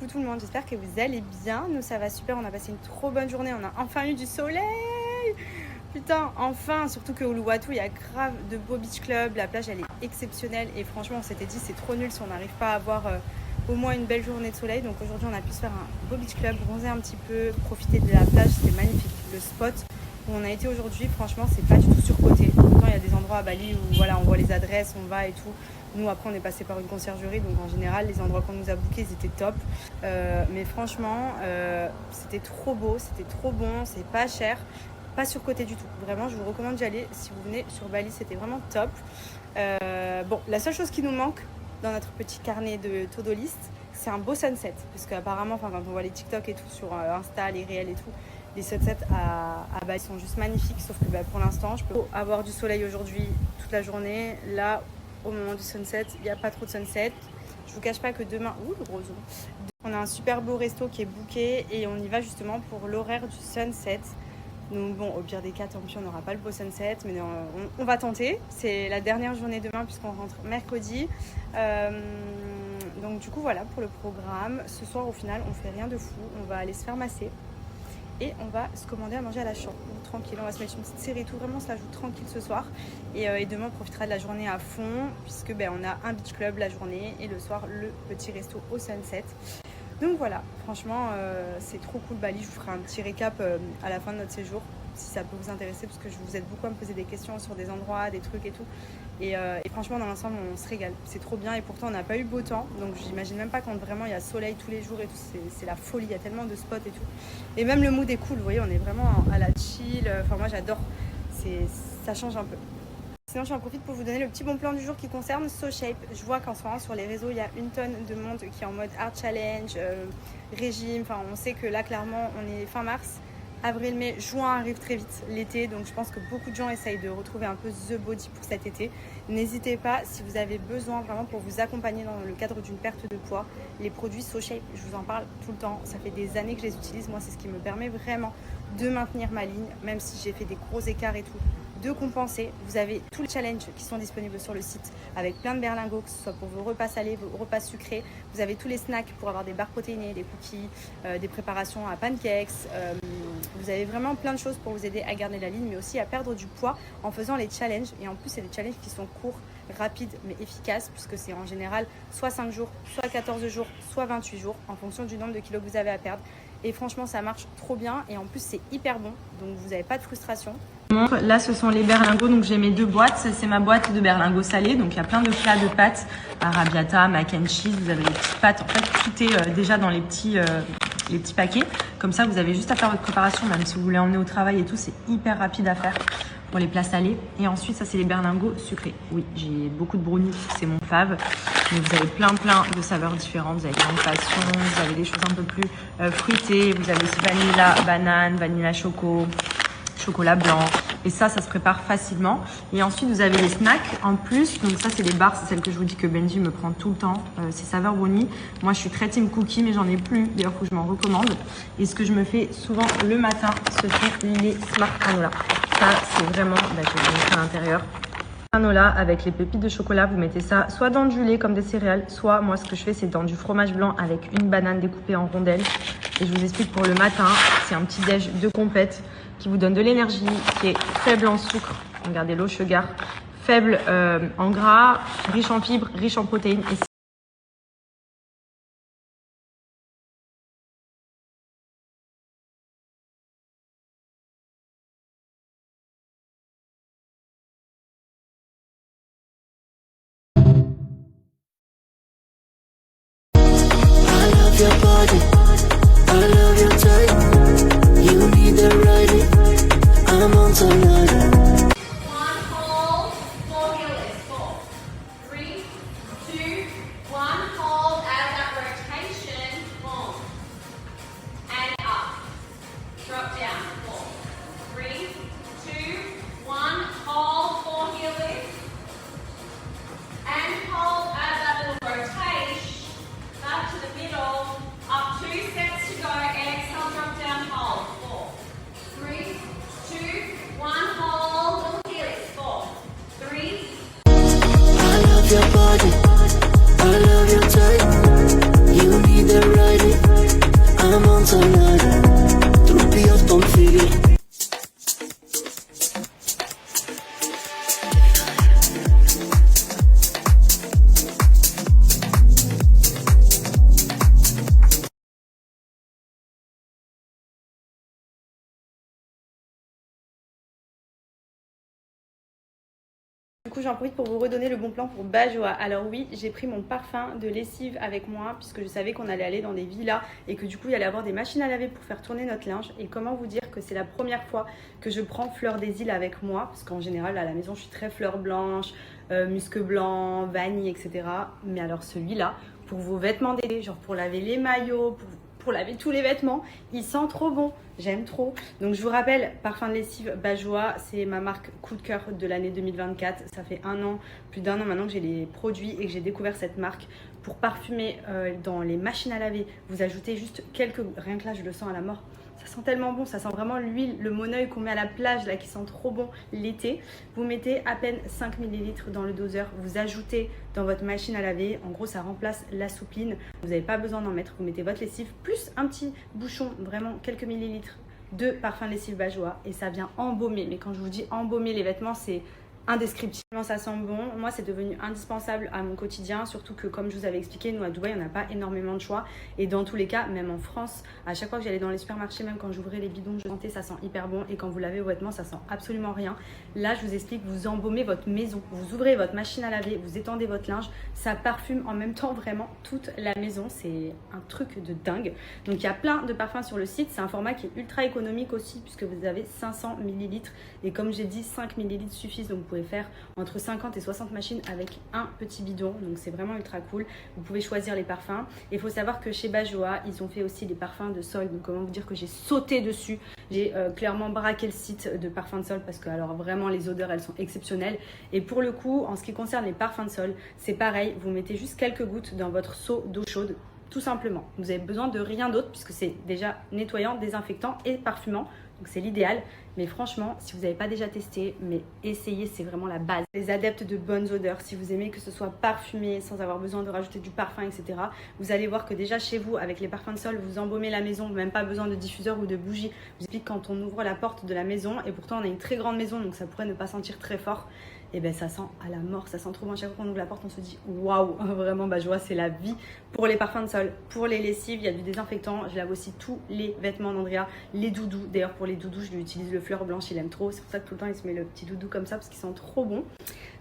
Coucou tout le monde, j'espère que vous allez bien. Nous ça va super, on a passé une trop bonne journée, on a enfin eu du soleil. Putain, enfin, surtout qu'au Uluwatu, il y a grave de beaux beach clubs, la plage elle est exceptionnelle et franchement on s'était dit c'est trop nul si on n'arrive pas à avoir au moins une belle journée de soleil. Donc aujourd'hui on a pu se faire un beau beach club, bronzer un petit peu, profiter de la plage, c'était magnifique. Le spot où on a été aujourd'hui, franchement c'est pas du tout surcoté. Autant il y a des endroits à Bali où voilà, on voit les adresses, on va et tout. Nous après on est passé par une conciergerie, donc en général les endroits qu'on nous a bookés ils étaient top. Mais franchement c'était trop beau, c'était trop bon, c'est pas cher, pas surcoté du tout. Vraiment je vous recommande d'y aller si vous venez sur Bali, c'était vraiment top. Bon, la seule chose qui nous manque dans notre petit carnet de to-do list, c'est un beau sunset. Parce qu'apparemment, quand on voit les TikTok et tout sur Insta, les réels et tout, les sunsets à Bali sont juste magnifiques. Sauf que pour l'instant, je peux avoir du soleil aujourd'hui toute la journée. Là, au moment du sunset, il n'y a pas trop de sunset. Je vous cache pas que demain, le gros zoom, on a un super beau resto qui est booké et on y va justement pour l'horaire du sunset. Donc bon, au pire des cas, tant pis, on n'aura pas le beau sunset, mais on va tenter. C'est la dernière journée demain puisqu'on rentre mercredi. Donc du coup, voilà pour le programme. Ce soir, au final, on fait rien de fou. On va aller se faire masser et on va se commander à manger à la chambre. Tranquille, on va se mettre une petite série et tout. Vraiment, on se la joue tranquille ce soir. Et demain, on profitera de la journée à fond puisque on a un beach club la journée et le soir, le petit resto au sunset. Donc voilà, franchement c'est trop cool Bali, je vous ferai un petit récap à la fin de notre séjour si ça peut vous intéresser parce que je vous aide beaucoup à me poser des questions sur des endroits, des trucs et tout. Et franchement dans l'ensemble on se régale, c'est trop bien et pourtant on n'a pas eu beau temps, donc j'imagine même pas quand vraiment il y a soleil tous les jours et tout, c'est la folie, il y a tellement de spots et tout. Et même le mood est cool, vous voyez, on est vraiment à la chill, enfin moi j'adore, ça change un peu. Sinon, j'en profite pour vous donner le petit bon plan du jour qui concerne SoShape. Je vois qu'en ce moment, sur les réseaux, il y a une tonne de monde qui est en mode Art Challenge, régime. Enfin, on sait que là, clairement, on est fin mars. Avril, mai, juin arrive très vite, l'été. Donc, je pense que beaucoup de gens essayent de retrouver un peu The Body pour cet été. N'hésitez pas, si vous avez besoin vraiment pour vous accompagner dans le cadre d'une perte de poids, les produits SoShape, je vous en parle tout le temps. Ça fait des années que je les utilise. Moi, c'est ce qui me permet vraiment de maintenir ma ligne, même si j'ai fait des gros écarts et tout, de compenser. Vous avez tous les challenges qui sont disponibles sur le site avec plein de berlingots, que ce soit pour vos repas salés, vos repas sucrés. Vous avez tous les snacks pour avoir des barres protéinées, des cookies, des préparations à pancakes. Vous avez vraiment plein de choses pour vous aider à garder la ligne, mais aussi à perdre du poids en faisant les challenges. Et en plus, c'est des challenges qui sont courts, rapides, mais efficaces, puisque c'est en général soit 5 jours, soit 14 jours, soit 28 jours, en fonction du nombre de kilos que vous avez à perdre. Et franchement, ça marche trop bien. Et en plus, c'est hyper bon, donc vous n'avez pas de frustration. Là, ce sont les berlingots. Donc, j'ai mes deux boîtes. C'est ma boîte de berlingots salés. Donc, il y a plein de plats de pâtes. Arrabbiata, mac and cheese. Vous avez les petites pâtes. En fait, tout est déjà dans les petits paquets. Comme ça, vous avez juste à faire votre préparation. Même si vous voulez emmener au travail et tout, c'est hyper rapide à faire pour les plats salés. Et ensuite, ça, c'est les berlingots sucrés. Oui, j'ai beaucoup de brownies. C'est mon fave. Mais vous avez plein de saveurs différentes. Vous avez plein de passion. Vous avez des choses un peu plus fruitées. Vous avez aussi vanilla, banane, vanilla chocolat blanc, et ça se prépare facilement. Et ensuite vous avez les snacks en plus, donc ça c'est les barres, c'est celle que je vous dis que Benji me prend tout le temps, c'est saveur brownie. Moi je suis très team cookie, mais j'en ai plus, d'ailleurs faut que je m'en recommande. Et ce que je me fais souvent le matin, ce sont les Smart Granola. Ça c'est vraiment, je vais vous montrer à l'intérieur. Granola avec les pépites de chocolat, vous mettez ça soit dans du lait comme des céréales, soit moi ce que je fais c'est dans du fromage blanc avec une banane découpée en rondelles. Et je vous explique pour le matin, c'est un petit déj de complète qui vous donne de l'énergie, qui est faible en sucre, regardez low sugar, faible en gras, riche en fibres, riche en protéines. Et your body, I love your type. You need the right, I'm on tonight. One hold, 4 heelers, 4, 3, 2, 1, hold out that rotation, boom, and up, drop down, 4, 3, 2, 1, hold, 4 heelers, and hold out that little rotation, back to the middle, up 2 coup j'en profite pour vous redonner le bon plan pour Bajoa. Alors oui, j'ai pris mon parfum de lessive avec moi puisque je savais qu'on allait aller dans des villas et que du coup il y allait avoir des machines à laver pour faire tourner notre linge. Et comment vous dire que c'est la première fois que je prends Fleur des Îles avec moi, parce qu'en général à la maison je suis très fleur blanche, musc blanc, vanille, etc. Mais alors celui-là, pour vos vêtements d'été, genre pour laver les maillots, pour laver tous les vêtements, il sent trop bon, j'aime trop. Donc je vous rappelle, parfum de lessive Bajoa, c'est ma marque coup de cœur de l'année 2024. Ça fait plus d'un an maintenant que j'ai les produits et que j'ai découvert cette marque. Pour parfumer dans les machines à laver, vous ajoutez juste rien que là je le sens à la mort. Ça sent tellement bon, ça sent vraiment l'huile, le Moneuil qu'on met à la plage là qui sent trop bon l'été. Vous mettez à peine 5 ml dans le doseur, vous ajoutez dans votre machine à laver. En gros, ça remplace la soupline. Vous n'avez pas besoin d'en mettre. Vous mettez votre lessive plus un petit bouchon, vraiment quelques millilitres de parfum de lessive Bajoa et ça vient embaumer. Mais quand je vous dis embaumer les vêtements, c'est indescriptible, ça sent bon. Moi, c'est devenu indispensable à mon quotidien, surtout que comme je vous avais expliqué, nous à Dubaï, on n'a pas énormément de choix. Et dans tous les cas, même en France, à chaque fois que j'allais dans les supermarchés, même quand j'ouvrais les bidons, je sentais ça sent hyper bon. Et quand vous lavez vos vêtements, ça sent absolument rien. Là, je vous explique, vous embaumez votre maison. Vous ouvrez votre machine à laver, vous étendez votre linge. Ça parfume en même temps vraiment toute la maison. C'est un truc de dingue. Donc, il y a plein de parfums sur le site. C'est un format qui est ultra économique aussi, puisque vous avez 500 ml. Et comme j'ai dit, 5 ml suffisent. Donc, vous pouvez faire entre 50 et 60 machines avec un petit bidon, donc c'est vraiment ultra cool. Vous pouvez choisir les parfums et il faut savoir que chez Bajoa ils ont fait aussi des parfums de sol, donc comment vous dire que j'ai sauté dessus, j'ai clairement braqué le site de parfums de sol parce que alors vraiment les odeurs elles sont exceptionnelles. Et pour le coup en ce qui concerne les parfums de sol, c'est pareil, vous mettez juste quelques gouttes dans votre seau d'eau chaude tout simplement. Vous avez besoin de rien d'autre puisque c'est déjà nettoyant, désinfectant et parfumant. Donc c'est l'idéal, mais franchement, si vous n'avez pas déjà testé, mais essayez, c'est vraiment la base. Les adeptes de bonnes odeurs, si vous aimez que ce soit parfumé, sans avoir besoin de rajouter du parfum, etc., vous allez voir que déjà chez vous, avec les parfums de sol, vous embaumez la maison, même pas besoin de diffuseur ou de bougie. Je vous explique quand on ouvre la porte de la maison, et pourtant on a une très grande maison, donc ça pourrait ne pas sentir très fort. Et ben ça sent à la mort, ça sent trop bon. Chaque fois qu'on ouvre la porte, on se dit waouh, vraiment Bajoa, c'est la vie. Pour les parfums de sol, pour les lessives, il y a du désinfectant. Je lave aussi tous les vêtements d'Andrea, les doudous. D'ailleurs, pour les doudous, je lui utilise le fleur blanche, il aime trop. C'est pour ça que tout le temps, il se met le petit doudou comme ça parce qu'il sent trop bon.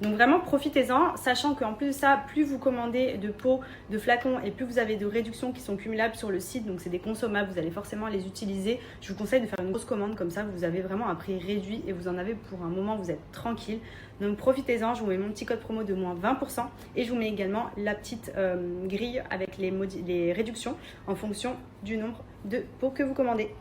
Donc vraiment, profitez-en, sachant qu'en plus de ça, plus vous commandez de pots, de flacons et plus vous avez de réductions qui sont cumulables sur le site. Donc c'est des consommables, vous allez forcément les utiliser. Je vous conseille de faire une grosse commande comme ça, vous avez vraiment un prix réduit et vous en avez pour un moment, vous êtes tranquille. Donc profitez-en, je vous mets mon petit code promo de moins 20% et je vous mets également la petite grille avec les réductions en fonction du nombre de pots que vous commandez.